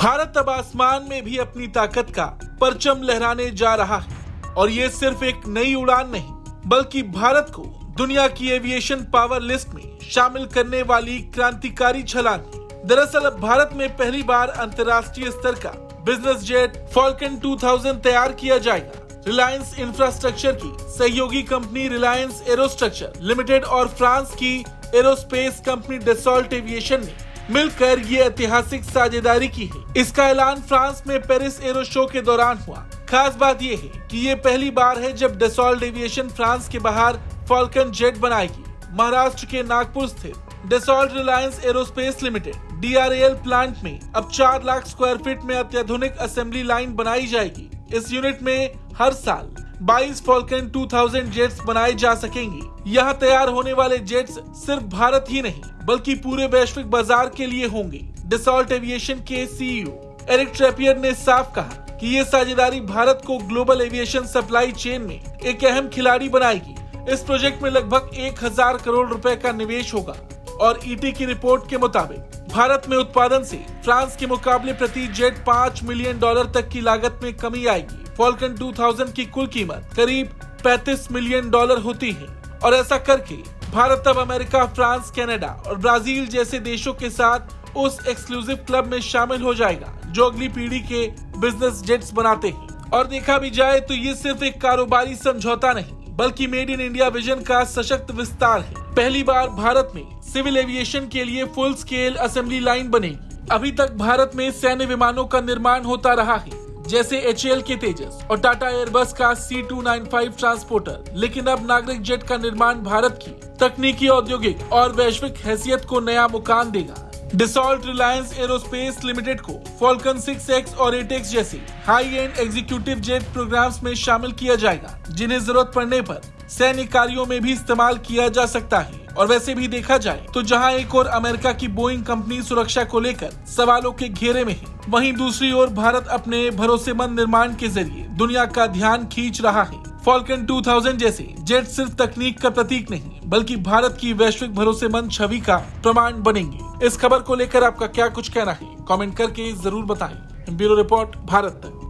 भारत अब आसमान में भी अपनी ताकत का परचम लहराने जा रहा है और ये सिर्फ एक नई उड़ान नहीं बल्कि भारत को दुनिया की एविएशन पावर लिस्ट में शामिल करने वाली क्रांतिकारी छलांग है। दरअसल अब भारत में पहली बार अंतर्राष्ट्रीय स्तर का बिजनेस जेट फॉल्कन 2000 तैयार किया जाएगा। रिलायंस इंफ्रास्ट्रक्चर की सहयोगी कंपनी रिलायंस एरोस्ट्रक्चर लिमिटेड और फ्रांस की एरोस्पेस कंपनी डसॉल्ट एविएशन ने मिलकर ये ऐतिहासिक साझेदारी की है। इसका ऐलान फ्रांस में पेरिस एरो शो के दौरान हुआ। खास बात ये है कि ये पहली बार है जब डसॉल्ट एविएशन फ्रांस के बाहर फॉल्कन जेट बनाएगी। महाराष्ट्र के नागपुर स्थित Dassault Reliance Aerospace limited DRAL plant में अब 4 लाख स्क्वायर फीट में अत्याधुनिक असेंबली लाइन बनाई जाएगी। इस यूनिट में हर साल 22 फॉल्कन 2000 जेट्स बनाए जा सकेंगे। यहाँ तैयार होने वाले जेट्स सिर्फ भारत ही नहीं बल्कि पूरे वैश्विक बाजार के लिए होंगे। डसॉल्ट एविएशन के CEO एरिक ट्रैपियर ने साफ कहा कि ये साझेदारी भारत को ग्लोबल एविएशन सप्लाई चेन में एक अहम खिलाड़ी बनाएगी। इस प्रोजेक्ट में लगभग 1000 करोड़ रुपए का निवेश होगा और ET की रिपोर्ट के मुताबिक भारत में उत्पादन से फ्रांस के मुकाबले प्रति जेट $5 मिलियन तक की लागत में कमी आएगी। फॉल्कन 2000 की कुल कीमत करीब $35 मिलियन होती है और ऐसा करके भारत अब अमेरिका, फ्रांस, कनाडा और ब्राजील जैसे देशों के साथ उस एक्सक्लूसिव क्लब में शामिल हो जाएगा जो अगली पीढ़ी के बिजनेस जेट्स बनाते हैं। और देखा भी जाए तो ये सिर्फ एक कारोबारी समझौता नहीं बल्कि मेड इन इंडिया विजन का सशक्त विस्तार है। पहली बार भारत में सिविल एविएशन के लिए फुल स्केल असेंबली लाइन बनेगी। अभी तक भारत में सैन्य विमानों का निर्माण होता रहा है जैसे HAL के तेजस और टाटा एयरबस का C295 ट्रांसपोर्टर, लेकिन अब नागरिक जेट का निर्माण भारत की तकनीकी, औद्योगिक और वैश्विक हैसियत को नया मुकाम देगा। डसॉल्ट रिलायंस एरोस्पेस लिमिटेड को फॉल्कन 6X और 8X जैसे high end executive jet programmes में शामिल किया जाएगा जिन्हें जरूरत पड़ने पर सैन्य कार्यों में भी इस्तेमाल किया जा सकता है। और वैसे भी देखा जाए तो जहां एक और अमेरिका की बोइंग कंपनी सुरक्षा को लेकर सवालों के घेरे में है, वहीं दूसरी ओर भारत अपने भरोसेमंद निर्माण के जरिए दुनिया का ध्यान खींच रहा है। फॉल्कन 2000 जैसे जेट सिर्फ तकनीक का प्रतीक नहीं बल्कि भारत की वैश्विक भरोसेमंद छवि का प्रमाण बनेंगे। इस खबर को लेकर आपका क्या कुछ कहना है, कमेंट करके जरूर बताएं। ब्यूरो रिपोर्ट, भारत तक।